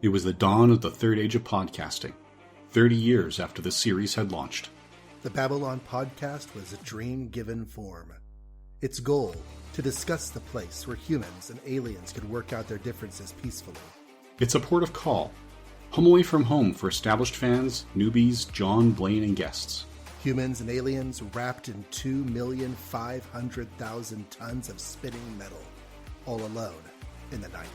It was the dawn of the third age of podcasting, 30 years after the series had launched. The Babylon podcast was a dream given form. Its goal, to discuss the place where humans and aliens could work out their differences peacefully. It's a port of call, home away from home for established fans, newbies, John, Blaine, and guests. Humans and aliens wrapped in 2,500,000 tons of spinning metal, all alone in the night.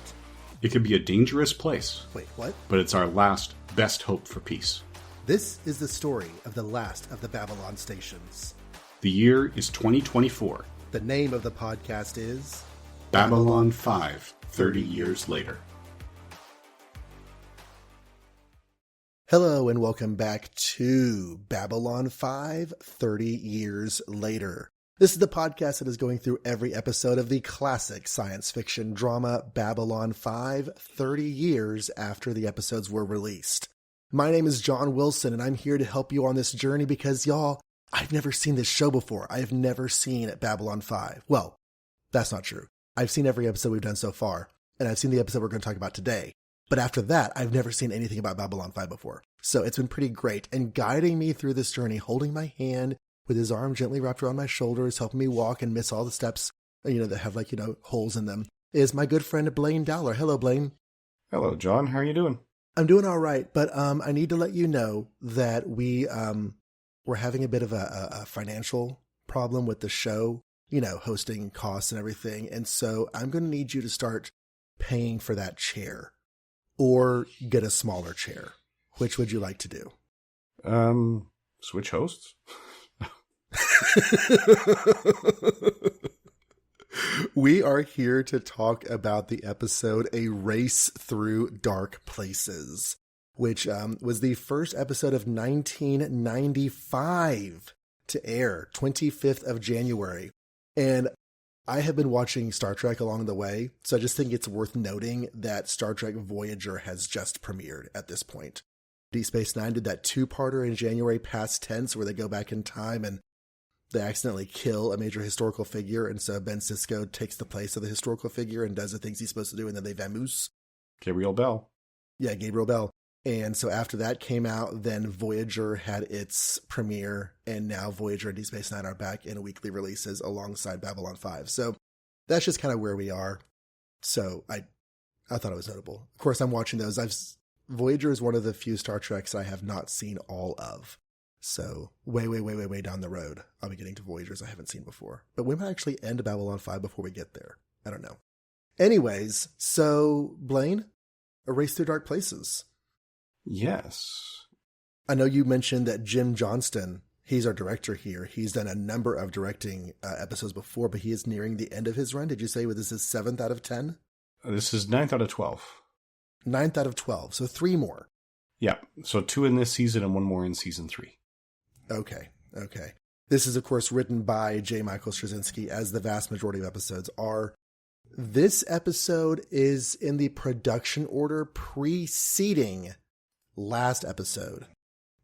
It could be a dangerous place. Wait, what? But it's our last, best hope for peace. This is the story of the last of the Babylon stations. The year is 2024. The name of the podcast is Babylon 5, 30 years later. Hello and welcome back to Babylon 5, 30 years later. This is the podcast that is going through every episode of the classic science fiction drama Babylon 5, 30 years after the episodes were released. My name is John Wilson, and I'm here to help you on this journey because, y'all, I've never seen this show before. I have never seen Babylon 5. Well, that's not true. I've seen every episode we've done so far, and I've seen the episode we're going to talk about today. But after that, I've never seen anything about Babylon 5 before. So it's been pretty great. And guiding me through this journey, holding my hand with his arm gently wrapped around my shoulders, helping me walk and miss all the steps, that have holes in them, is my good friend Blaine Dowler. Hello, Blaine. Hello, John. How are you doing? I'm doing all right, but I need to let you know that we're having a bit of a financial problem with the show, hosting costs and everything. And so I'm going to need you to start paying for that chair or get a smaller chair. Which would you like to do? Switch hosts? We are here to talk about the episode A Race Through Dark Places, which was the first episode of 1995 to air, 25th of January. And I have been watching Star Trek along the way, so I just think it's worth noting that Star Trek Voyager has just premiered at this point. Deep Space Nine did that two-parter in January past tense where they go back in time and they accidentally kill a major historical figure, and so Ben Sisko takes the place of the historical figure and does the things he's supposed to do, and then they vamoose. Gabriel Bell. Yeah, Gabriel Bell. And so after that came out, then Voyager had its premiere, and now Voyager and Deep Space Nine are back in weekly releases alongside Babylon 5. So that's just kind of where we are. So I thought it was notable. Of course, I'm watching those. Voyager is one of the few Star Treks I have not seen all of. So way down the road, I'll be getting to Voyagers I haven't seen before. But we might actually end Babylon 5 before we get there. I don't know. Anyways, so Blaine, A Race Through Dark Places. Yes. I know you mentioned that Jim Johnston, he's our director here. He's done a number of directing episodes before, but he is nearing the end of his run. Did you say this is 7th out of 10? This is 9th out of 12. 9th out of 12, so 3 more. Yeah, so 2 in this season and 1 more in season 3. Okay. This is, of course, written by J. Michael Straczynski, as the vast majority of episodes are. This episode is in the production order preceding last episode.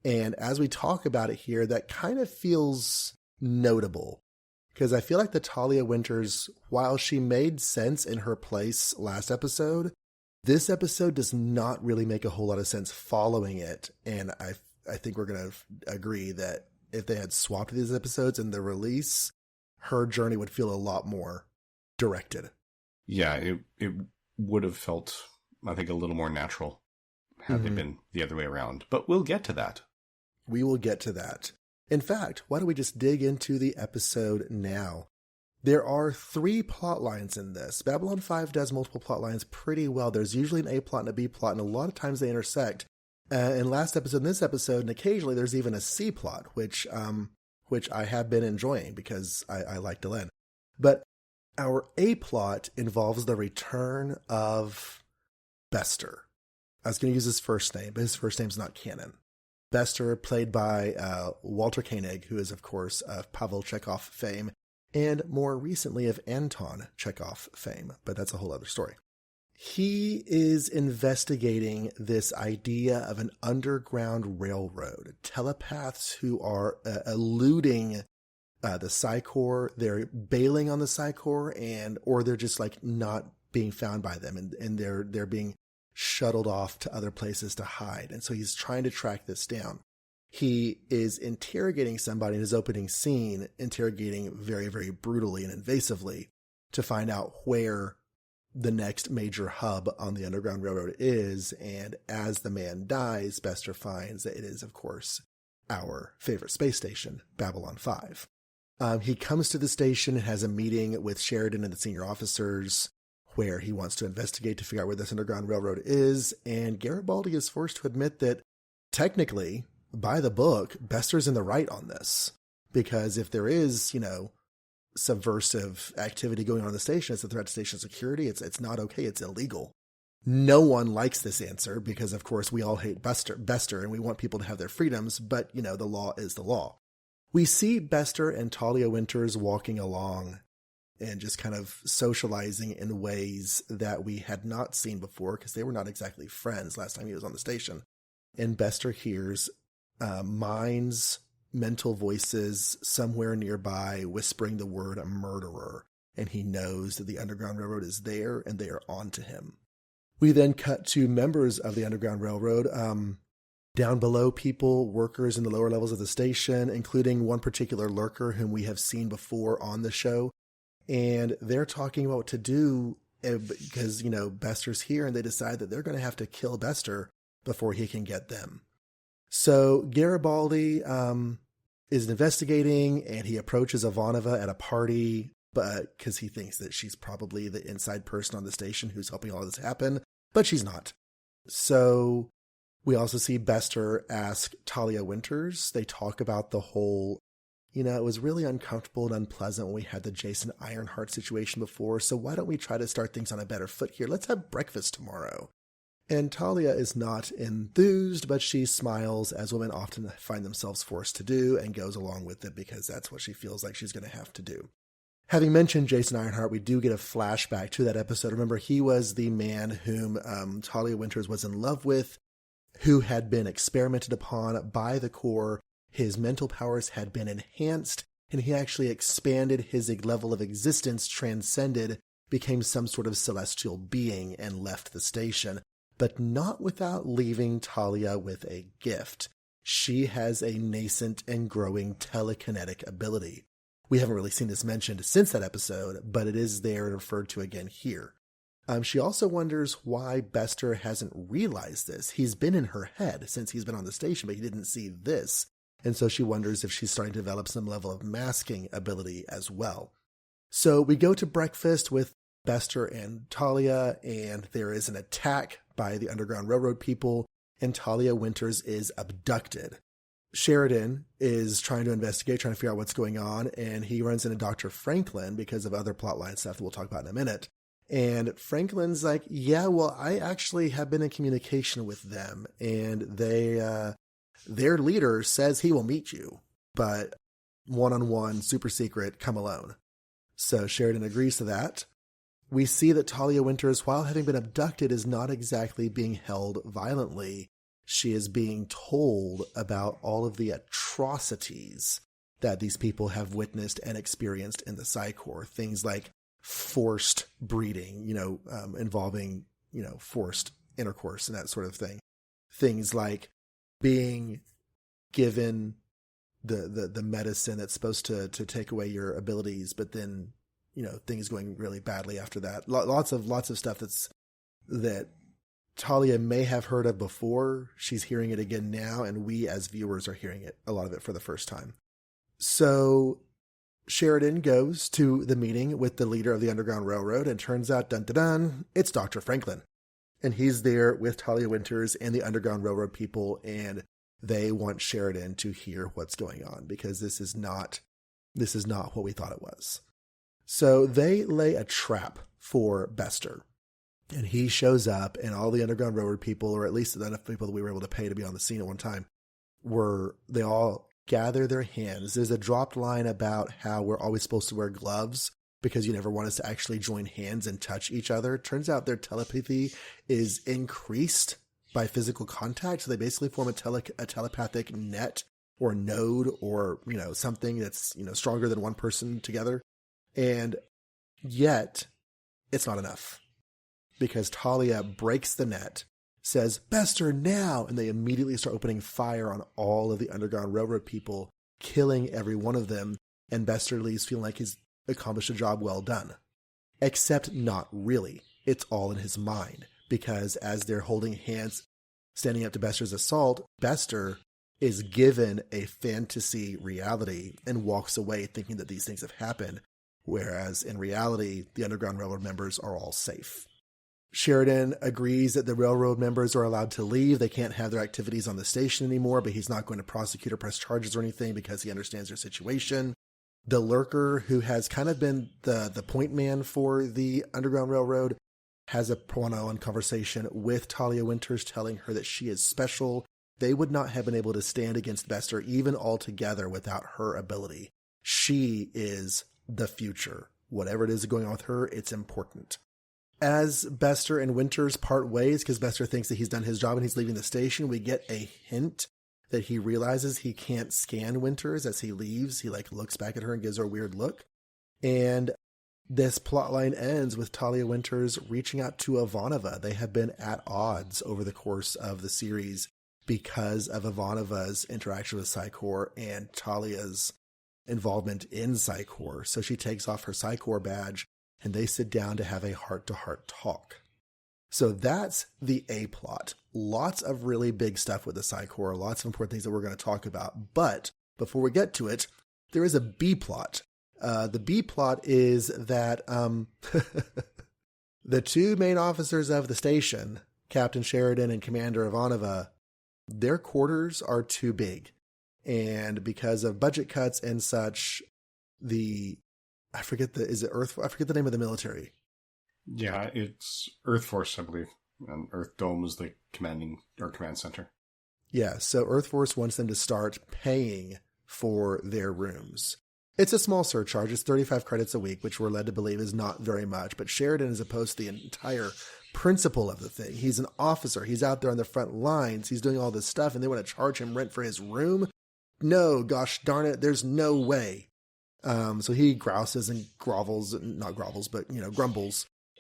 And as we talk about it here, that kind of feels notable. Because I feel like the Talia Winters, while she made sense in her place last episode, this episode does not really make a whole lot of sense following it. And I think we're going to agree that if they had swapped these episodes in the release, her journey would feel a lot more directed. Yeah, it would have felt, I think, a little more natural had they been the other way around. But we'll get to that. We will get to that. In fact, why don't we just dig into the episode now? There are 3 plot lines in this. Babylon 5 does multiple plot lines pretty well. There's usually an A plot and a B plot, and a lot of times they intersect. In last episode, and this episode, and occasionally there's even a C plot, which I have been enjoying because I like Delenn. But our A plot involves the return of Bester. I was going to use his first name, but his first name's not canon. Bester, played by Walter Koenig, who is, of course, of Pavel Chekhov fame, and more recently of Anton Chekhov fame, but that's a whole other story. He is investigating this idea of an underground railroad, telepaths who are eluding the Psi Corps. They're bailing on the Psi Corps, or they're just not being found by them, and they're being shuttled off to other places to hide. And so he's trying to track this down. He is interrogating somebody in his opening scene, interrogating very, very brutally and invasively to find out where the next major hub on the Underground Railroad is. And as the man dies, Bester finds that it is, of course, our favorite space station, Babylon 5. He comes to the station and has a meeting with Sheridan and the senior officers where he wants to investigate to figure out where this Underground Railroad is. And Garibaldi is forced to admit that technically, by the book, Bester's in the right on this. Because if there is, subversive activity going on in the station, it's a threat to station security. It's not okay. It's illegal. No one likes this answer because, of course, we all hate Bester and we want people to have their freedoms. But, the law is the law. We see Bester and Talia Winters walking along and just kind of socializing in ways that we had not seen before because they were not exactly friends last time he was on the station. And Bester hears Mind's mental voices somewhere nearby whispering the word murderer, and he knows that the Underground Railroad is there and they are on to him. We then cut to members of the Underground Railroad, down below people, workers in the lower levels of the station, including one particular lurker whom we have seen before on the show. And they're talking about what to do because, Bester's here, and they decide that they're going to have to kill Bester before he can get them. So Garibaldi is investigating, and he approaches Ivanova at a party, but because he thinks that she's probably the inside person on the station who's helping all this happen, but she's not. So we also see Bester ask Talia Winters. They talk about the whole, it was really uncomfortable and unpleasant when we had the Jason Ironheart situation before, so why don't we try to start things on a better foot here? Let's have breakfast tomorrow. And Talia is not enthused, but she smiles, as women often find themselves forced to do, and goes along with it because that's what she feels like she's going to have to do. Having mentioned Jason Ironheart, we do get a flashback to that episode. Remember, he was the man whom Talia Winters was in love with, who had been experimented upon by the Corps. His mental powers had been enhanced, and he actually expanded his level of existence, transcended, became some sort of celestial being, and left the station. But not without leaving Talia with a gift. She has a nascent and growing telekinetic ability. We haven't really seen this mentioned since that episode, but it is there and referred to again here. She also wonders why Bester hasn't realized this. He's been in her head since he's been on the station, but he didn't see this. And so she wonders if she's starting to develop some level of masking ability as well. So we go to breakfast with Bester and Talia, and there is an attack by the Underground Railroad people, and Talia Winters is abducted. Sheridan is trying to investigate, trying to figure out what's going on, and he runs into Dr. Franklin because of other plotline stuff that we'll talk about in a minute. And Franklin's like, yeah, well, I actually have been in communication with them, and their leader says he will meet you, but one-on-one, super secret, come alone. So Sheridan agrees to that. We see that Talia Winters, while having been abducted, is not exactly being held violently. She is being told about all of the atrocities that these people have witnessed and experienced in the Psi Corps. Things like forced breeding, involving, forced intercourse and that sort of thing. Things like being given the medicine that's supposed to take away your abilities, but then things going really badly after that. Lots of stuff that Talia may have heard of before. She's hearing it again now, and we as viewers are hearing a lot of it for the first time. So Sheridan goes to the meeting with the leader of the Underground Railroad, and turns out, dun dun dun, it's Dr. Franklin. And he's there with Talia Winters and the Underground Railroad people, and they want Sheridan to hear what's going on, because this is not what we thought it was. So they lay a trap for Bester, and he shows up, and all the Underground Railroad people, or at least enough people that we were able to pay to be on the scene at one time, they all gather their hands. There's a dropped line about how we're always supposed to wear gloves because you never want us to actually join hands and touch each other. Turns out their telepathy is increased by physical contact. So they basically form a telepathic net or node, or, something that's, stronger than one person together. And yet it's not enough, because Talia breaks the net says, "Bester, now!" And they immediately start opening fire on all of the Underground Railroad people, killing every one of them. And Bester leaves feeling like he's accomplished a job well done. Except not really. It's all in his mind. Because as they're holding hands, standing up to Bester's assault, Bester is given a fantasy reality and walks away thinking that these things have happened, whereas in reality, the Underground Railroad members are all safe. Sheridan agrees that the railroad members are allowed to leave. They can't have their activities on the station anymore, but he's not going to prosecute or press charges or anything because he understands their situation. The lurker, who has kind of been the point man for the Underground Railroad, has a one-on-one conversation with Talia Winters, telling her that she is special. They would not have been able to stand against Bester even altogether without her ability. She is the future. Whatever it is going on with her, it's important. As Bester and Winters part ways, because Bester thinks that he's done his job and he's leaving the station, we get a hint that he realizes he can't scan Winters as he leaves. He looks back at her and gives her a weird look. And this plotline ends with Talia Winters reaching out to Ivanova. They have been at odds over the course of the series because of Ivanova's interaction with Psychor and Talia's involvement in Psychor. So she takes off her Psychor badge and they sit down to have a heart-to-heart talk. So that's the A plot. Lots of really big stuff with the Psychor, lots of important things that we're going to talk about. But before we get to it, there is a B plot. The B plot is that the two main officers of the station, Captain Sheridan and Commander Ivanova, their quarters are too big. And because of budget cuts and such, I forget the name of the military. Yeah, it's Earth Force, I believe. And Earth Dome is the command center. Yeah, so Earth Force wants them to start paying for their rooms. It's a small surcharge. It's 35 credits a week, which we're led to believe is not very much. But Sheridan is opposed to the entire principle of the thing. He's an officer. He's out there on the front lines. He's doing all this stuff, and they want to charge him rent for his room? No, gosh darn it, there's no way. So he grouses and grumbles.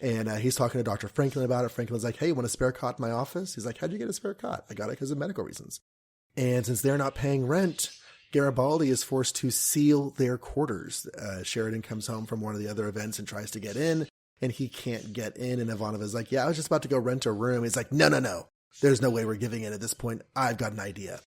And he's talking to Dr. Franklin about it. Franklin's like, "Hey, you want a spare cot in my office?" He's like, "How'd you get a spare cot?" "I got it because of medical reasons." And since they're not paying rent, Garibaldi is forced to seal their quarters. Sheridan comes home from one of the other events and tries to get in, and he can't get in. And Ivanova's like, "Yeah, I was just about to go rent a room." He's like, No. There's no way we're giving in at this point. I've got an idea.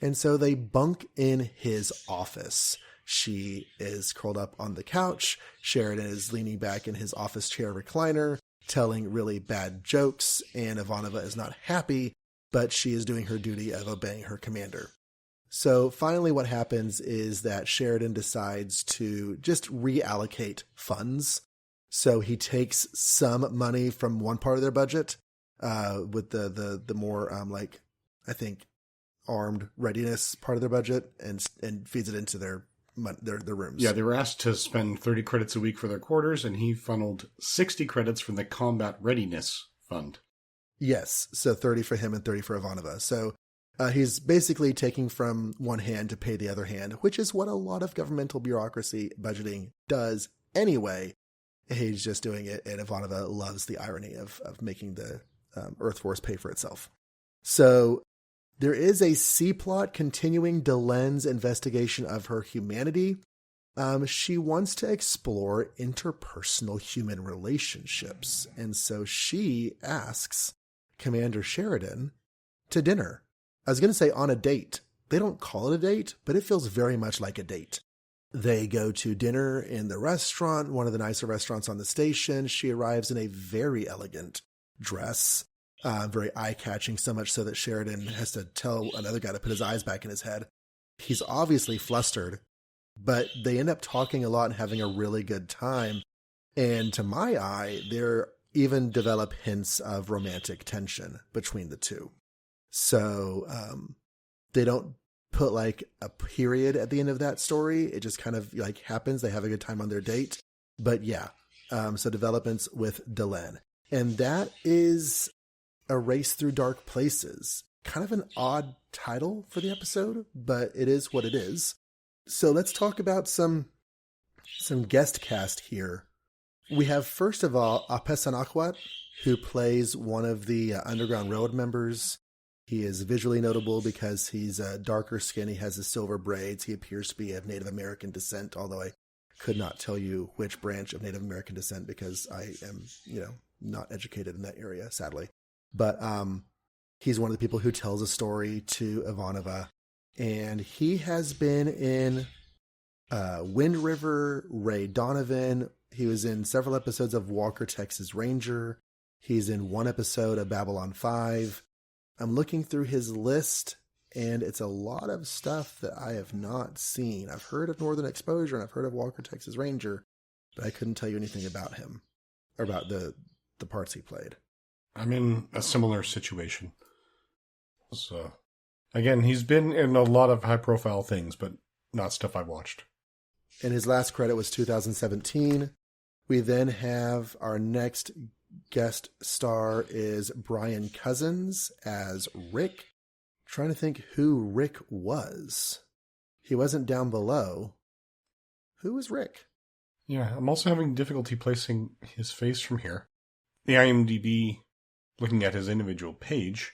And so they bunk in his office. She is curled up on the couch. Sheridan is leaning back in his office chair recliner, telling really bad jokes, and Ivanova is not happy, but she is doing her duty of obeying her commander. So finally what happens is that Sheridan decides to just reallocate funds. So he takes some money from one part of their budget, with the more, I think, armed readiness part of their budget, and feeds it into their rooms. Yeah, they were asked to spend 30 credits a week for their quarters, and he funneled 60 credits from the Combat Readiness Fund. Yes, so 30 for him and 30 for Ivanova. So he's basically taking from one hand to pay the other hand, which is what a lot of governmental bureaucracy budgeting does anyway. He's just doing it, and Ivanova loves the irony of making the Earth Force pay for itself. So there is a C-plot continuing Delenne's investigation of her humanity. She wants to explore interpersonal human relationships, and so she asks Commander Sheridan to dinner. I was going to say on a date. They don't call it a date, but it feels very much like a date. They go to dinner in the restaurant, one of the nicer restaurants on the station. She arrives in a very elegant dress. Very eye-catching, so much so that Sheridan has to tell another guy to put his eyes back in his head. He's obviously flustered, but they end up talking a lot and having a really good time. And to my eye, there even develop hints of romantic tension between the two. So they don't put a period at the end of that story. It just kind of happens. They have a good time on their date. But yeah, so developments with Delaine. And that is A Race Through Dark Places. Kind of an odd title for the episode, but it is what it is. So let's talk about some guest cast here We have, first of all, Apesanakwat, who plays one of the Underground Railroad members. He is visually notable because he's darker skin. He has his silver braids. He appears to be of Native American descent, although I could not tell you which branch of Native American descent because I am, not educated in that area, sadly. But he's one of the people who tells a story to Ivanova. And he has been in Wind River, Ray Donovan. He was in several episodes of Walker, Texas Ranger. He's in one episode of Babylon 5. I'm looking through his list, and it's a lot of stuff that I have not seen. I've heard of Northern Exposure, and I've heard of Walker, Texas Ranger, but I couldn't tell you anything about him, or about the parts he played. I'm in a similar situation. So, again, he's been in a lot of high-profile things, but not stuff I watched. And his last credit was 2017. We then have our next guest star is Brian Cousins as Rick. Trying to think who Rick was. He wasn't down below. Who was Rick? Yeah, I'm also having difficulty placing his face from here. The IMDb, looking at his individual page,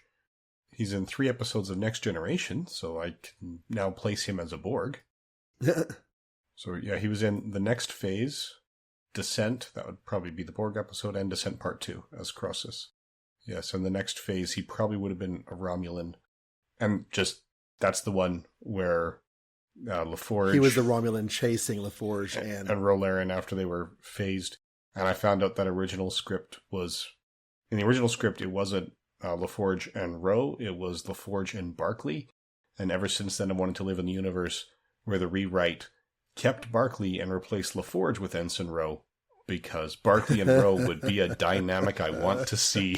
he's in 3 episodes of Next Generation, so I can now place him as a Borg. So yeah, he was in The Next Phase, Descent, that would probably be the Borg episode, and Descent Part 2 as Crossus. Yes, in The Next Phase, he probably would have been a Romulan. And just, that's the one where LaForge... He was the Romulan chasing LaForge and Rolaren after they were phased. And I found out that original script was... In the original script, it wasn't LaForge and Ro, it was LaForge and Barclay. And ever since then, I wanted to live in the universe where the rewrite kept Barclay and replaced LaForge with Ensign Ro, because Barclay and Ro would be a dynamic I want to see.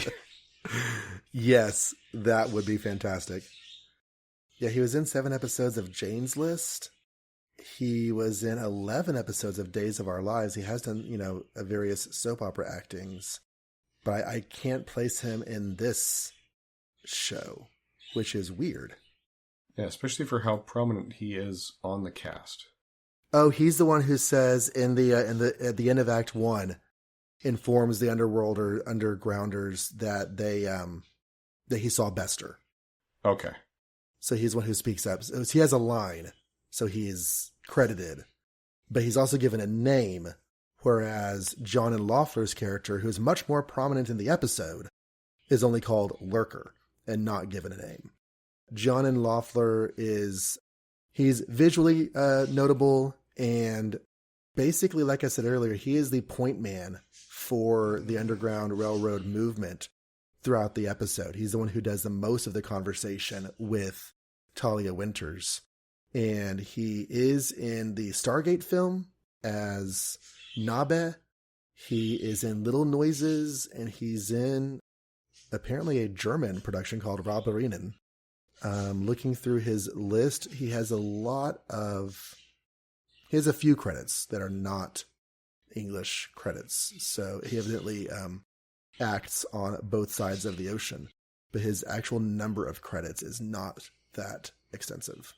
Yes, that would be fantastic. Yeah, he was in 7 episodes of Jane's List. He was in 11 episodes of Days of Our Lives. He has done, various soap opera actings. But I can't place him in this show, which is weird. Yeah, especially for how prominent he is on the cast. Oh, he's the one who says at the end of Act 1, informs the underworld or undergrounders that that he saw Bester. Okay. So he's the one who speaks up. So he has a line, so he's credited. But he's also given a name, whereas John and Loeffler's character, who's much more prominent in the episode, is only called Lurker and not given a name. John and Loeffler he's visually notable, and basically, like I said earlier, he is the point man for the Underground Railroad movement throughout the episode. He's the one who does the most of the conversation with Talia Winters. And he is in the Stargate film as Nabe. He is in Little Noises, and he's in apparently a German production called Rauberinnen. Looking through his list, he has a few credits that are not English credits. So he evidently acts on both sides of the ocean, but his actual number of credits is not that extensive.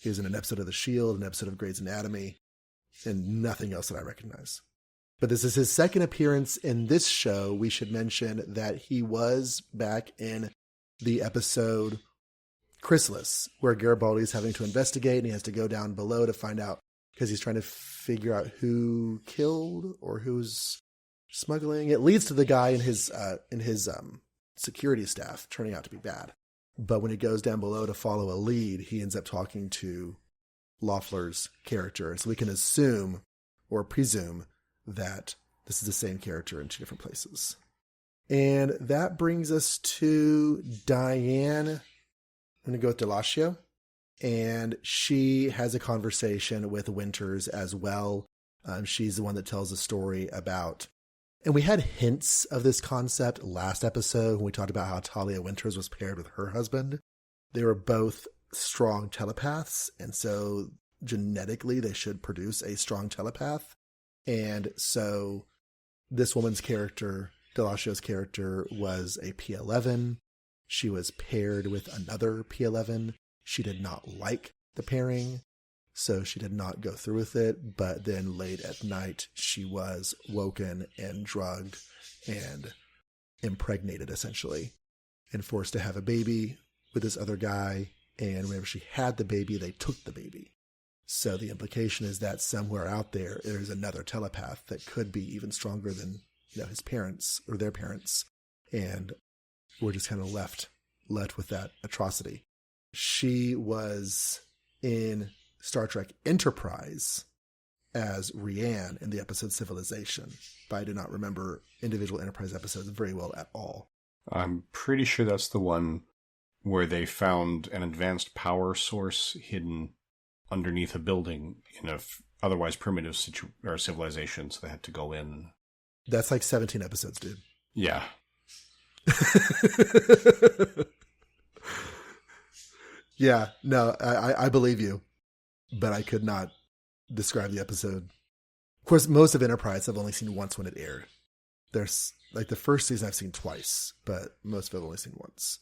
He was in an episode of The Shield, an episode of Grey's Anatomy, and nothing else that I recognize. But this is his second appearance in this show. We should mention that he was back in the episode Chrysalis, where Garibaldi is having to investigate, and he has to go down below to find out, because he's trying to figure out who killed or who's smuggling. It leads to the guy in his security staff turning out to be bad. But when he goes down below to follow a lead, he ends up talking to Loeffler's character. So we can assume or presume that this is the same character in 2 different places. And that brings us to Diane. I'm going to go with Delatio. And she has a conversation with Winters as well. She's the one that tells the story about... And we had hints of this concept last episode when we talked about how Talia Winters was paired with her husband. They were both strong telepaths, and so genetically they should produce a strong telepath. And so this woman's character, Delatio's character, was a P11. She was paired with another P11. She did not like the pairing. so she did not go through with it. But then late at night, she was woken and drugged and impregnated, essentially, and forced to have a baby with this other guy. And whenever she had the baby, they took the baby. So the implication is that somewhere out there, there's another telepath that could be even stronger than, his parents or their parents. And we're just kind of left with that atrocity. She was in Star Trek Enterprise as Rhiann in the episode Civilization, but I do not remember individual Enterprise episodes very well at all. I'm pretty sure that's the one where they found an advanced power source hidden underneath a building in a otherwise primitive civilization, so they had to go in. That's like 17 episodes, dude. Yeah. Yeah, no, I believe you, but I could not describe the episode. Of course, most of Enterprise I've only seen once when it aired. There's like the first season I've seen twice, but most of it I've only seen once.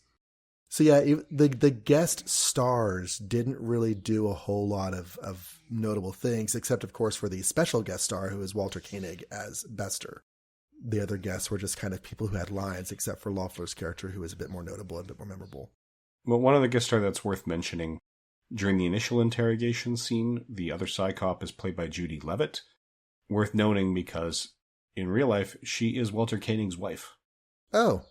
So yeah, the guest stars didn't really do a whole lot of notable things, except of course for the special guest star who is Walter Koenig as Bester. The other guests were just kind of people who had lines, except for Loeffler's character, who was a bit more notable and a bit more memorable. Well, one of the guest stars that's worth mentioning, during the initial interrogation scene, the other Psycop is played by Judy Leavitt. Worth noting because, in real life, she is Walter Koenig's wife. Oh.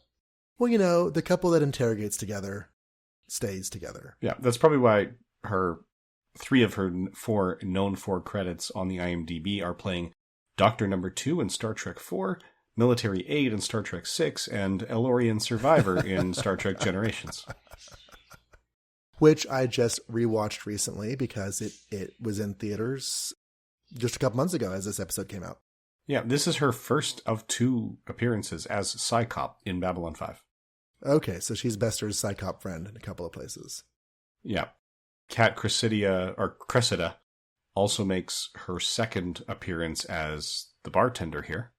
Well, the couple that interrogates together stays together. Yeah, that's probably why three of her four known credits on the IMDb are playing Doctor Number 2 in Star Trek 4, Military Aid in Star Trek 6, and Elorian Survivor in Star Trek Generations. Which I just rewatched recently because it was in theaters just a couple months ago as this episode came out. Yeah, this is her first of 2 appearances as Psycop in Babylon 5. Okay, so she's Bester's Psycop friend in a couple of places. Yeah. Kat Cressida also makes her second appearance as the bartender here.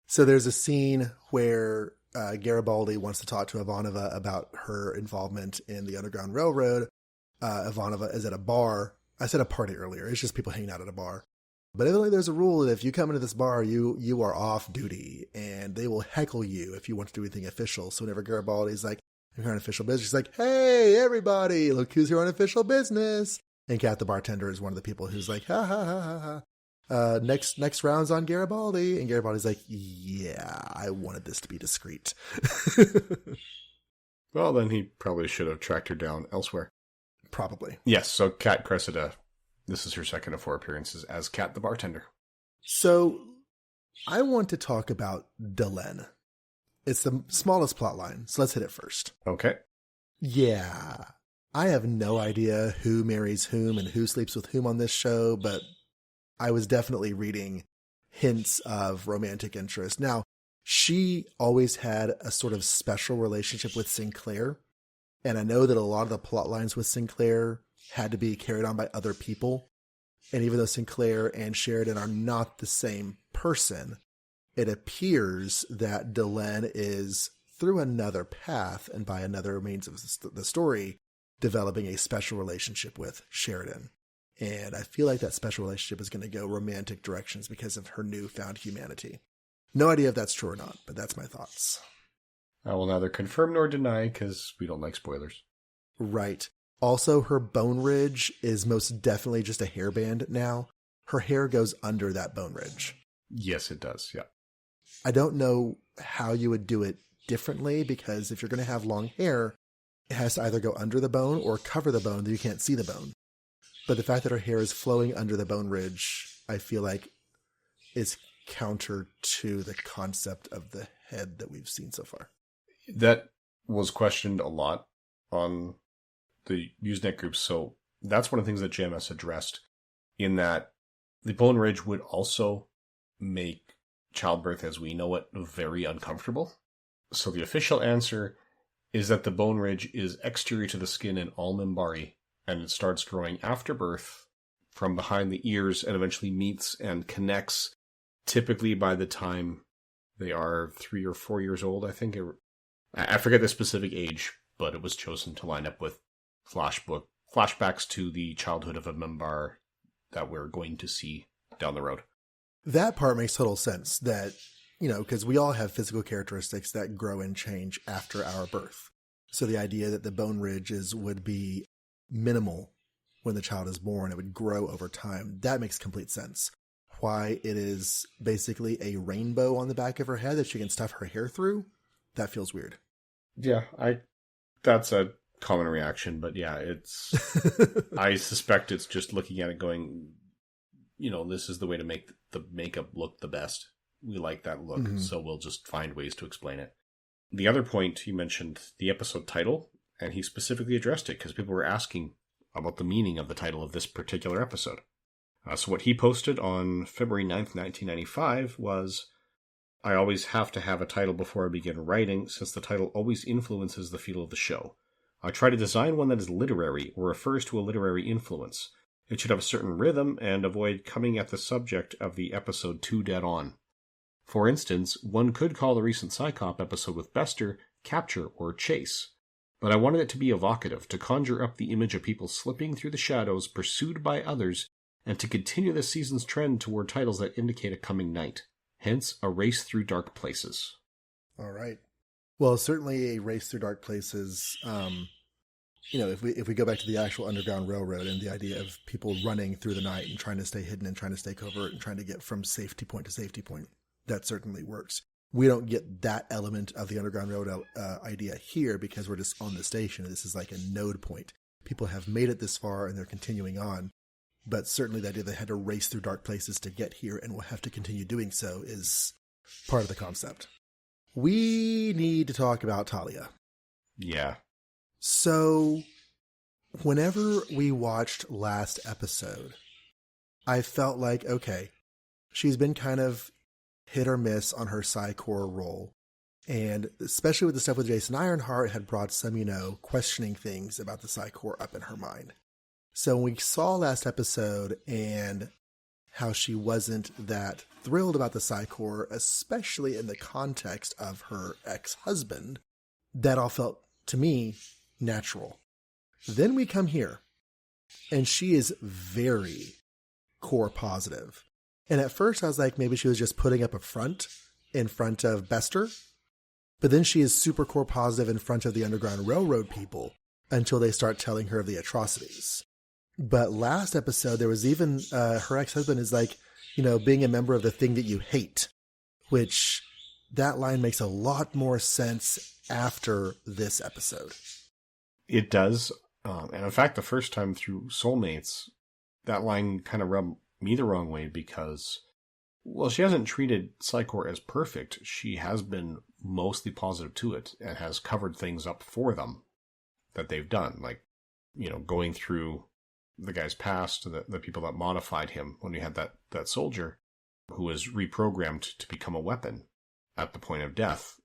So there's a scene where Garibaldi wants to talk to Ivanova about her involvement in the Underground Railroad. Ivanova is at a bar. I said a party earlier. It's just people hanging out at a bar. But evidently there's a rule that if you come into this bar, you are off duty, and they will heckle you if you want to do anything official. So whenever Garibaldi's like, I'm here on official business, she's like, hey, everybody, look who's here on official business. And Kat, the bartender, is one of the people who's like, ha, ha, ha, ha, ha. Next round's on Garibaldi. And Garibaldi's like, yeah, I wanted this to be discreet. Well, then he probably should have tracked her down elsewhere. Probably. Yes, so Kat Cressida, this is her second of 4 appearances as Kat the bartender. So I want to talk about Delenn. It's the smallest plot line, so let's hit it first. Okay. Yeah. I have no idea who marries whom and who sleeps with whom on this show, but I was definitely reading hints of romantic interest. Now, she always had a sort of special relationship with Sinclair, and I know that a lot of the plot lines with Sinclair had to be carried on by other people. And even though Sinclair and Sheridan are not the same person, it appears that Delenn is, through another path and by another means of the story, developing a special relationship with Sheridan. And I feel like that special relationship is going to go romantic directions because of her newfound humanity. No idea if that's true or not, but that's my thoughts. I will neither confirm nor deny because we don't like spoilers. Right. Also, her bone ridge is most definitely just a hairband now. Her hair goes under that bone ridge. Yes, it does. Yeah. I don't know how you would do it differently because if you're going to have long hair, it has to either go under the bone or cover the bone that you can't see the bone. But the fact that her hair is flowing under the bone ridge, I feel like is counter to the concept of the head that we've seen so far. That was questioned a lot on the Usenet groups. So that's one of the things that JMS addressed, in that the bone ridge would also make childbirth as we know it very uncomfortable. So the official answer is that the bone ridge is exterior to the skin in all Minbari, and it starts growing after birth from behind the ears and eventually meets and connects typically by the time they are 3 or 4 years old. I think I forget the specific age, but it was chosen to line up with flashbacks to the childhood of a Minbar that we're going to see down the road. That part makes total sense that, because we all have physical characteristics that grow and change after our birth. So the idea that the bone ridges would be minimal when the child is born, it would grow over time, that makes complete sense. Why it is basically a rainbow on the back of her head that she can stuff her hair through, that feels weird. Yeah, that's a common reaction, but yeah, it's I suspect it's just looking at it going, this is the way to make the makeup look the best. We like that look, so we'll just find ways to explain it. The other point, he mentioned the episode title, and he specifically addressed it because people were asking about the meaning of the title of this particular episode. So what he posted on February 9th, 1995 was, I always have to have a title before I begin writing, since the title always influences the feel of the show. I try to design one that is literary or refers to a literary influence. It should have a certain rhythm and avoid coming at the subject of the episode too dead on. For instance, one could call the recent Psychop episode with Bester Capture or Chase. But I wanted it to be evocative, to conjure up the image of people slipping through the shadows, pursued by others, and to continue this season's trend toward titles that indicate a coming night. Hence, a race through dark places. All right. Well, certainly a race through dark places. If we go back to the actual Underground Railroad and the idea of people running through the night and trying to stay hidden and trying to stay covert and trying to get from safety point to safety point, that certainly works. We don't get that element of the Underground Railroad idea here because we're just on the station. This is like a node point. People have made it this far and they're continuing on. But certainly the idea they had to race through dark places to get here and will have to continue doing so is part of the concept. We need to talk about Talia. Yeah. So whenever we watched last episode, I felt like, okay, she's been kind of hit or miss on her Psy-Core role. And especially with the stuff with Jason Ironheart had brought some, questioning things about the Psy-Core up in her mind. So when we saw last episode and how she wasn't that thrilled about the Psy-Core, especially in the context of her ex-husband, that all felt, to me, natural. Then we come here, and she is very core positive. And at first I was like, maybe she was just putting up a front in front of Bester. But then she is super core positive in front of the Underground Railroad people until they start telling her of the atrocities. But last episode, there was even her ex-husband is like, being a member of the thing that you hate, which that line makes a lot more sense after this episode. It does. And in fact, the first time through Soulmates, that line kind of rubbed me the wrong way because, well, she hasn't treated Psy-Core as perfect. She has been mostly positive to it and has covered things up for them that they've done. Like, going through the guy's past, the people that modified him when we had that soldier who was reprogrammed to become a weapon at the point of death.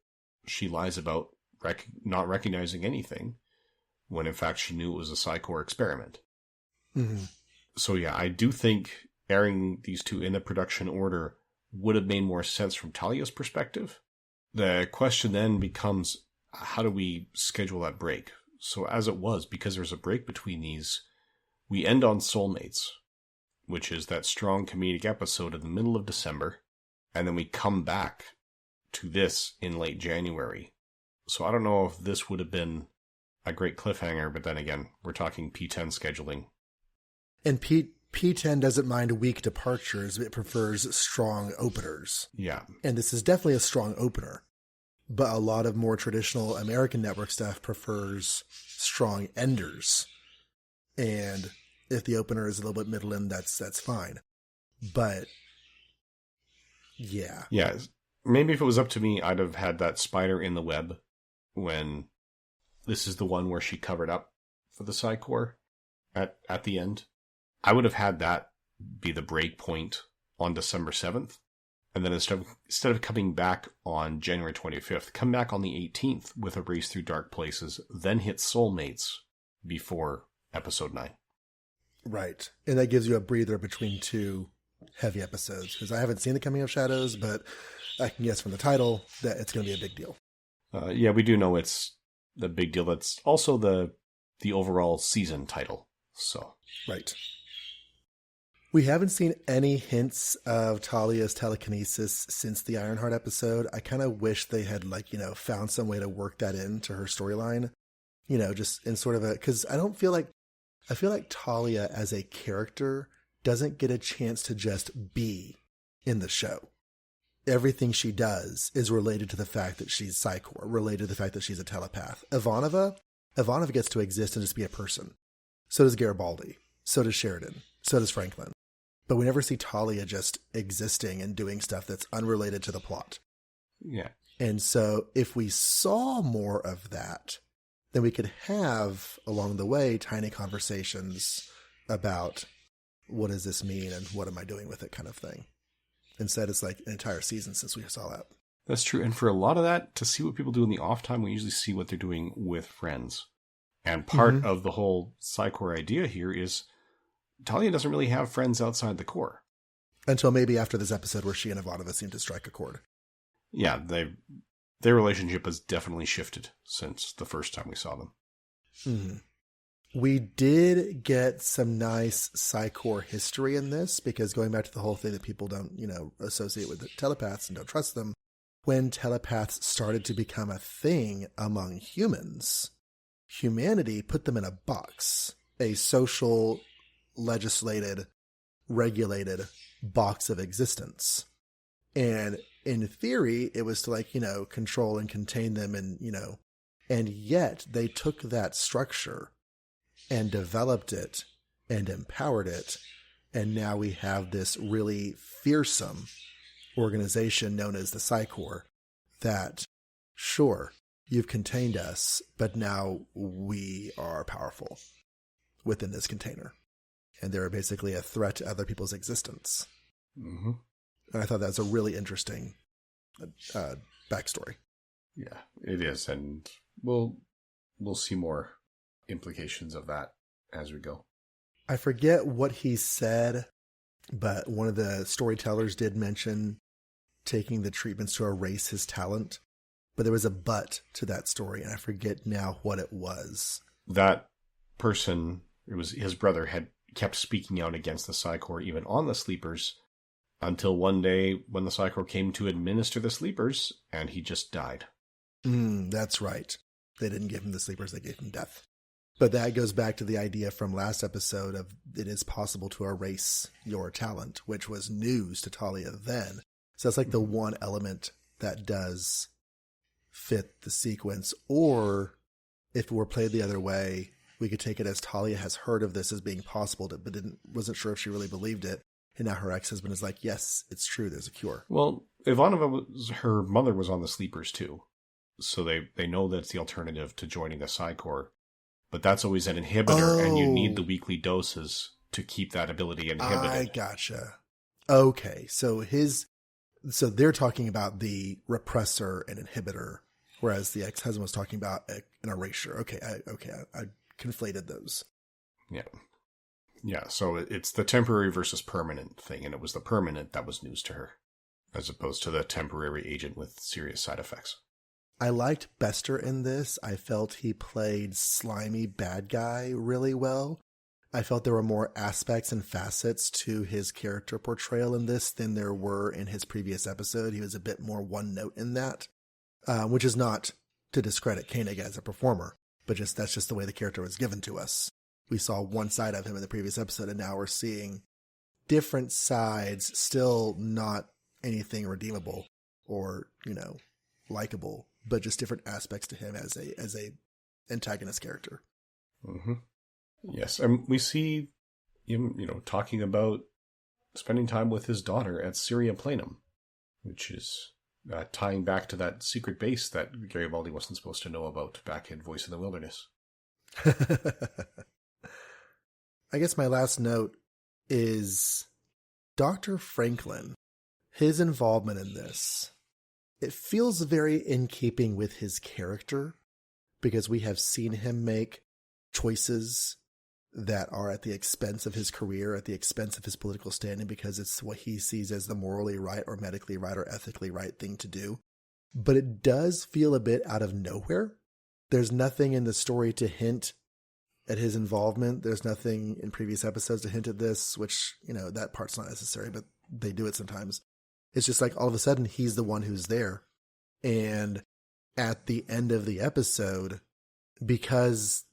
She lies about not recognizing anything when in fact she knew it was a Psy-Core experiment. Mm-hmm. So yeah, I do think airing these two in the production order would have made more sense from Talia's perspective. The question then becomes, how do we schedule that break? So as it was, because there's a break between these, we end on Soulmates, which is that strong comedic episode in the middle of December, and then we come back to this in late January. So I don't know if this would have been a great cliffhanger, but then again, we're talking P10 scheduling. And P10 doesn't mind weak departures, it prefers strong openers. Yeah. And this is definitely a strong opener. But a lot of more traditional American network stuff prefers strong enders. And if the opener is a little bit middling, that's fine. But yeah. Yeah. Maybe if it was up to me, I'd have had that spider in the web when this is the one where she covered up for the Psy-Core at the end. I would have had that be the break point on December 7th. And then instead of coming back on January 25th, come back on the 18th with a race through dark places, then hit Soulmates before episode 9. Right. And that gives you a breather between two heavy episodes. Because I haven't seen The Coming of Shadows, but I can guess from the title that it's going to be a big deal. Yeah, we do know it's the big deal. That's also the overall season title. So right. We haven't seen any hints of Talia's telekinesis since the Ironheart episode. I kind of wish they had, found some way to work that into her storyline. Just in sort of because I feel like Talia as a character doesn't get a chance to just be in the show. Everything she does is related to the fact that she's Psychor, related to the fact that she's a telepath. Ivanova gets to exist and just be a person. So does Garibaldi. So does Sheridan. So does Franklin. But we never see Talia just existing and doing stuff that's unrelated to the plot. Yeah. And so if we saw more of that, then we could have, along the way, tiny conversations about what does this mean and what am I doing with it kind of thing. Instead, it's like an entire season since we saw that. That's true. And for a lot of that, to see what people do in the off time, we usually see what they're doing with friends. And part of the whole Psychor idea here is Talia doesn't really have friends outside the Corps. Until maybe after this episode where she and Ivanova seem to strike a chord. Yeah, their relationship has definitely shifted since the first time we saw them. Mm-hmm. We did get some nice Psychor history in this, because going back to the whole thing that people don't, associate with the telepaths and don't trust them, when telepaths started to become a thing among humans, humanity put them in a box, a social, legislated, regulated box of existence. And in theory, it was to control and contain them and yet they took that structure and developed it and empowered it. And now we have this really fearsome organization known as the Psychor that, sure, you've contained us, but now we are powerful within this container. And they're basically a threat to other people's existence. Mm-hmm. And I thought that was a really interesting backstory. Yeah, it is. And we'll see more implications of that as we go. I forget what he said, but one of the storytellers did mention taking the treatments to erase his talent. But there was a but to that story, and I forget now what it was. That person, it was his brother, had kept speaking out against the Psychor even on the sleepers until one day when the Psychor came to administer the sleepers and he just died. That's right. They didn't give him the sleepers, they gave him death. But that goes back to the idea from last episode of it is possible to erase your talent, which was news to Talia then. So that's like the one element that does fit the sequence. Or if it were played the other way, we could take it as Talia has heard of this as being possible, but wasn't sure if she really believed it. And now her ex-husband is like, yes, it's true, there's a cure. Well, Ivanova, her mother was on the sleepers too. So they know that's the alternative to joining the Psychor. But that's always an inhibitor, and you need the weekly doses to keep that ability inhibited. I gotcha. Okay, so they're talking about the repressor and inhibitor, whereas the ex-husband was talking about an erasure. Okay, I conflated those. Yeah, so it's the temporary versus permanent thing, and it was the permanent that was news to her, as opposed to the temporary agent with serious side effects. I liked Bester in this. I felt he played slimy bad guy really well. I felt there were more aspects and facets to his character portrayal in this than there were in his previous episode. He was a bit more one note in that, which is not to discredit Koenig as a performer, but that's just the way the character was given to us. We saw one side of him in the previous episode, and now we're seeing different sides, still not anything redeemable or, likable, but just different aspects to him as a antagonist character. Mm-hmm. Yes, and we see him, talking about spending time with his daughter at Syria Planum, which is tying back to that secret base that Garibaldi wasn't supposed to know about back in Voice in the Wilderness. I guess my last note is Dr. Franklin, his involvement in this. It feels very in keeping with his character, because we have seen him make choices that are at the expense of his career, at the expense of his political standing, because it's what he sees as the morally right or medically right or ethically right thing to do. But it does feel a bit out of nowhere. There's nothing in the story to hint at his involvement. There's nothing in previous episodes to hint at this, which, that part's not necessary, but they do it sometimes. It's just like all of a sudden he's the one who's there. And at the end of the episode, because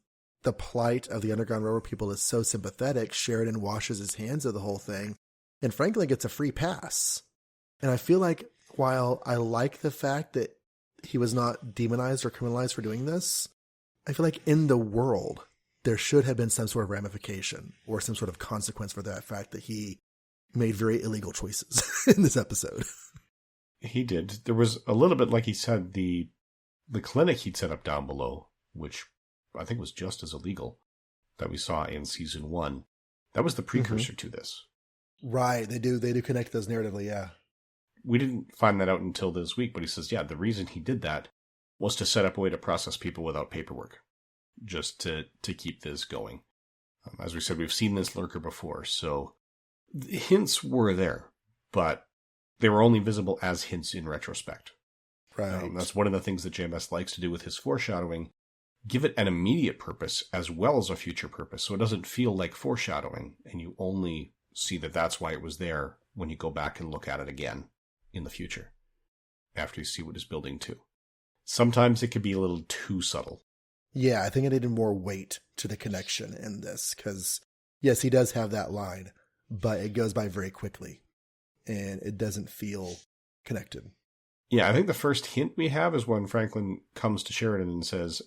the plight of the Underground Railroad people is so sympathetic, Sheridan washes his hands of the whole thing, and Franklin gets a free pass. And I feel like while I like the fact that he was not demonized or criminalized for doing this, I feel like in the world, there should have been some sort of ramification or some sort of consequence for that fact that he made very illegal choices in this episode. He did. There was a little bit, like he said, the clinic he'd set up down below, which I think was just as illegal, that we saw in season 1. That was the precursor to this. Right. They do connect those narratively, yeah. We didn't find that out until this week, but he says, the reason he did that was to set up a way to process people without paperwork, just to keep this going. As we said, we've seen this lurker before, so the hints were there, but they were only visible as hints in retrospect. Right. That's one of the things that JMS likes to do with his foreshadowing. Give it an immediate purpose as well as a future purpose, so it doesn't feel like foreshadowing, and you only see that that's why it was there when you go back and look at it again in the future, after you see what it's building to. Sometimes it could be a little too subtle. Yeah, I think it needed more weight to the connection in this, because, yes, he does have that line, but it goes by very quickly, and it doesn't feel connected. Yeah, I think the first hint we have is when Franklin comes to Sheridan and says,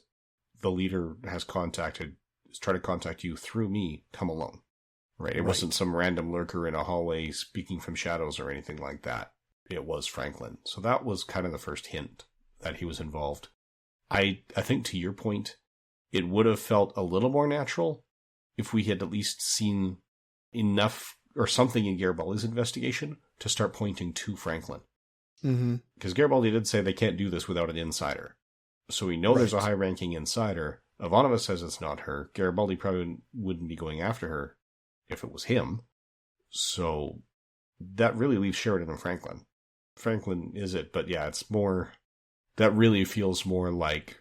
the leader is trying to contact you through me, come alone. Right? It wasn't some random lurker in a hallway speaking from shadows or anything like that. It was Franklin. So that was kind of the first hint that he was involved. I think to your point, it would have felt a little more natural if we had at least seen enough or something in Garibaldi's investigation to start pointing to Franklin. Because Garibaldi did say they can't do this without an insider. So we know there's a high-ranking insider. Ivanova says it's not her. Garibaldi probably wouldn't be going after her if it was him. So that really leaves Sheridan and Franklin. Franklin is it, but yeah, it's more... That really feels more like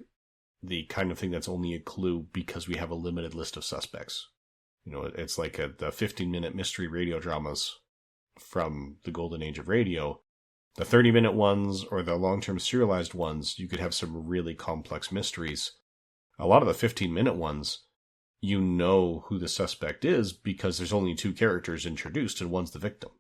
the kind of thing that's only a clue because we have a limited list of suspects. It's like the 15-minute mystery radio dramas from the golden age of radio. The 30-minute ones or the long-term serialized ones, you could have some really complex mysteries. A lot of the 15-minute ones, you know who the suspect is because there's only 2 characters introduced and one's the victim.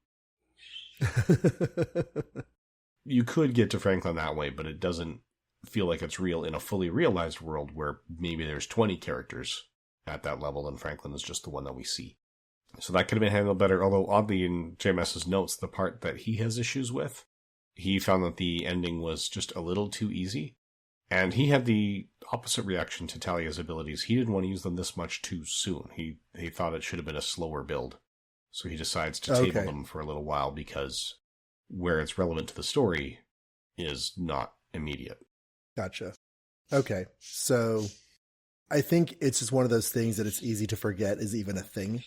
You could get to Franklin that way, but it doesn't feel like it's real in a fully realized world where maybe there's 20 characters at that level and Franklin is just the one that we see. So that could have been handled better, although oddly in JMS's notes, the part that he has issues with, he found that the ending was just a little too easy. And he had the opposite reaction to Talia's abilities. He didn't want to use them this much too soon. He thought it should have been a slower build. So he decides to table them for a little while because where it's relevant to the story is not immediate. Gotcha. Okay. So I think it's just one of those things that it's easy to forget is even a thing.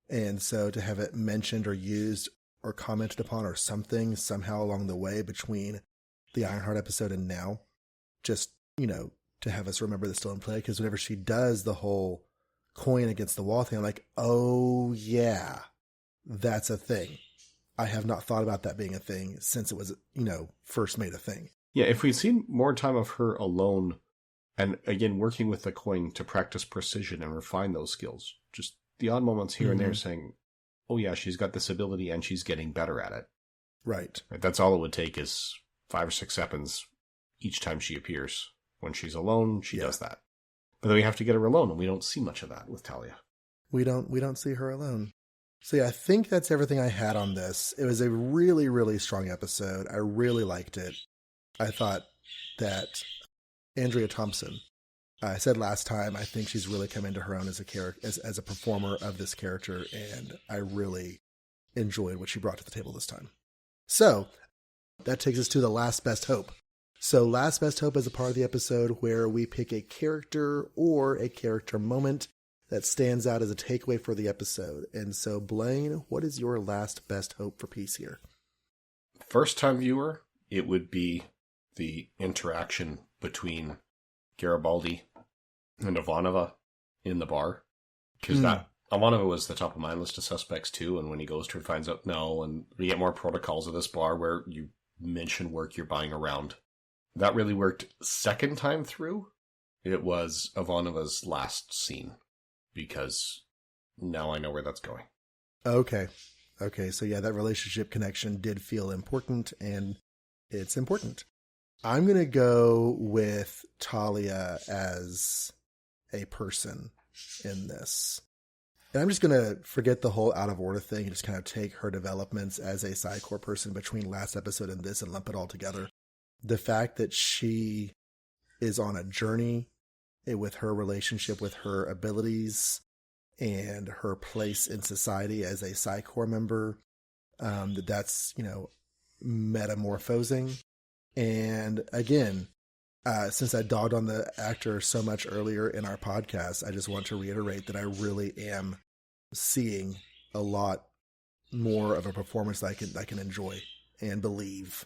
And so to have it mentioned or used or commented upon or something somehow along the way between the Ironheart episode and now, just, to have us remember this still in play. Because whenever she does the whole coin against the wall thing, I'm like, oh yeah, that's a thing. I have not thought about that being a thing since it was, first made a thing. Yeah, if we'd seen more time of her alone and, again, working with the coin to practice precision and refine those skills, just the odd moments here and there saying, oh yeah, she's got this ability and she's getting better at it. Right. That's all it would take is 5 or 6 seconds each time she appears. When she's alone, she does that. But then we have to get her alone, and we don't see much of that with Talia. We don't see her alone. So yeah, I think that's everything I had on this. It was a really, really strong episode. I really liked it. I thought that Andrea Thompson, I said last time, I think she's really come into her own as a character, as a performer of this character, and I really enjoyed what she brought to the table this time. So that takes us to the Last Best Hope. So Last Best Hope is a part of the episode where we pick a character or a character moment that stands out as a takeaway for the episode. And so, Blaine, what is your last best hope for peace here? First time viewer, it would be the interaction between Garibaldi and Ivanova in the bar. Because that Ivanova was the top of my list of suspects too, and when he goes to her, finds out no, and we get more protocols of this bar where you mention work you're buying around. That really worked second time through. It was Ivanova's last scene, because now I know where that's going. Okay, so yeah, that relationship connection did feel important, and it's important. I'm going to go with Talia as a person in this. And I'm just going to forget the whole out of order thing and just kind of take her developments as a Psycor person between last episode and this and lump it all together. The fact that she is on a journey with her relationship with her abilities and her place in society as a Psycor member, that's, metamorphosing. And again, since I dogged on the actor so much earlier in our podcast, I just want to reiterate that I really am seeing a lot more of a performance that I can enjoy and believe.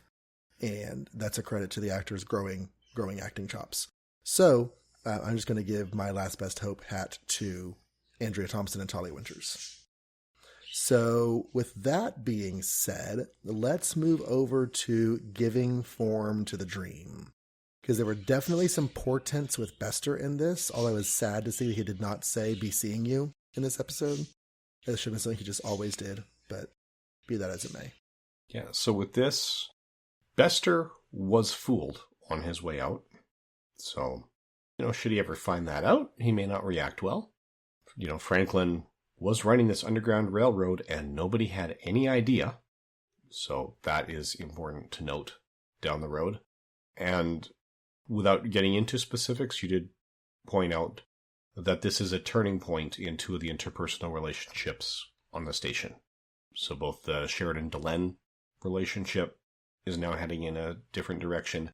And that's a credit to the actor's growing acting chops. So I'm just going to give my last best hope hat to Andrea Thompson and Talia Winters. So with that being said, let's move over to giving form to the dream. Because there were definitely some portents with Bester in this, although I was sad to see he did not say "be seeing you" in this episode. That should have been something he just always did, but be that as it may. Yeah, so with this, Bester was fooled on his way out. So, should he ever find that out, he may not react well. Franklin was running this underground railroad and nobody had any idea. So that is important to note down the road. And without getting into specifics, you did point out that this is a turning point in two of the interpersonal relationships on the station. So both the Sheridan-Delenn relationship is now heading in a different direction,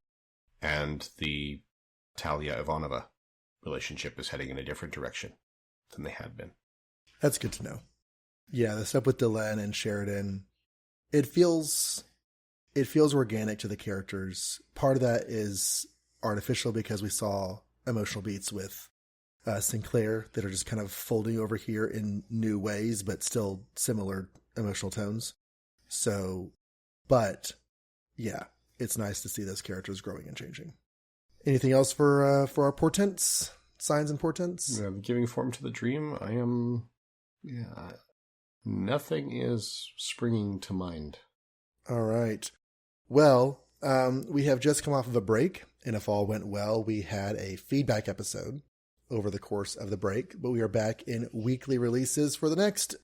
and the Talia-Ivanova relationship is heading in a different direction than they had been. That's good to know. Yeah, the stuff with Delenn and Sheridan, it feels organic to the characters. Part of that is artificial because we saw emotional beats with Sinclair that are just kind of folding over here in new ways, but still similar emotional tones. So, but yeah, it's nice to see those characters growing and changing. Anything else for our portents, signs and portents? Giving form to the dream, nothing is springing to mind. All right. Well, we have just come off of a break, and if all went well, we had a feedback episode over the course of the break, but we are back in weekly releases for the next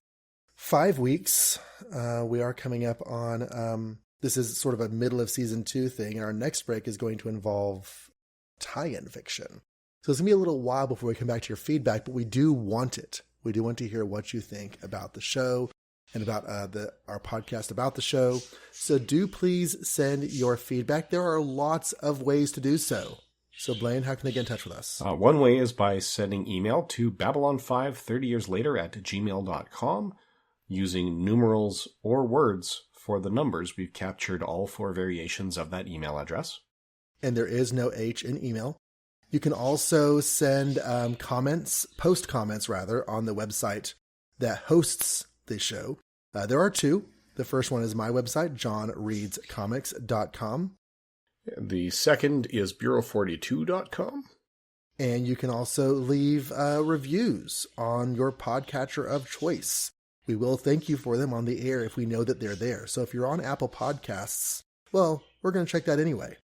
5 weeks. We are coming up on, this is sort of a middle of season 2 thing, and our next break is going to involve tie-in fiction. So it's going to be a little while before we come back to your feedback, but we do want it. We do want to hear what you think about the show and about our podcast about the show. So do please send your feedback. There are lots of ways to do so. So Blaine, how can they get in touch with us? One way is by sending email to babylon530yearslater@gmail.com using numerals or words for the numbers. We've captured all 4 variations of that email address. And there is no H in email. You can also send post comments on the website that hosts the show. There are 2. The first one is my website, johnreadscomics.com. The second is bureau42.com. And you can also leave reviews on your podcatcher of choice. We will thank you for them on the air if we know that they're there. So if you're on Apple Podcasts, well, we're going to check that anyway.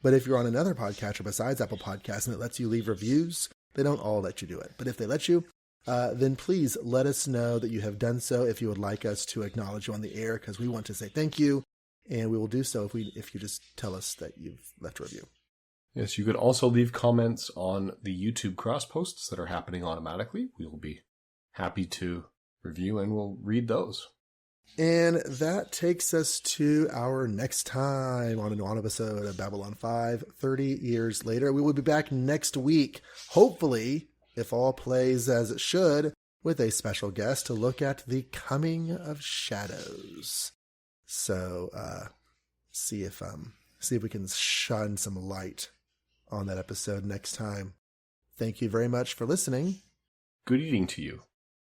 But if you're on another podcatcher besides Apple Podcasts and it lets you leave reviews, they don't all let you do it. But if they let you, then please let us know that you have done so if you would like us to acknowledge you on the air, because we want to say thank you, and we will do so if you just tell us that you've left a review. Yes, you could also leave comments on the YouTube cross posts that are happening automatically. We will be happy to review and we'll read those. And that takes us to our next time on an episode of Babylon 5, 30 years later. We will be back next week, hopefully, if all plays as it should, with a special guest to look at the coming of shadows. So, see if we can shine some light on that episode next time. Thank you very much for listening. Good eating to you.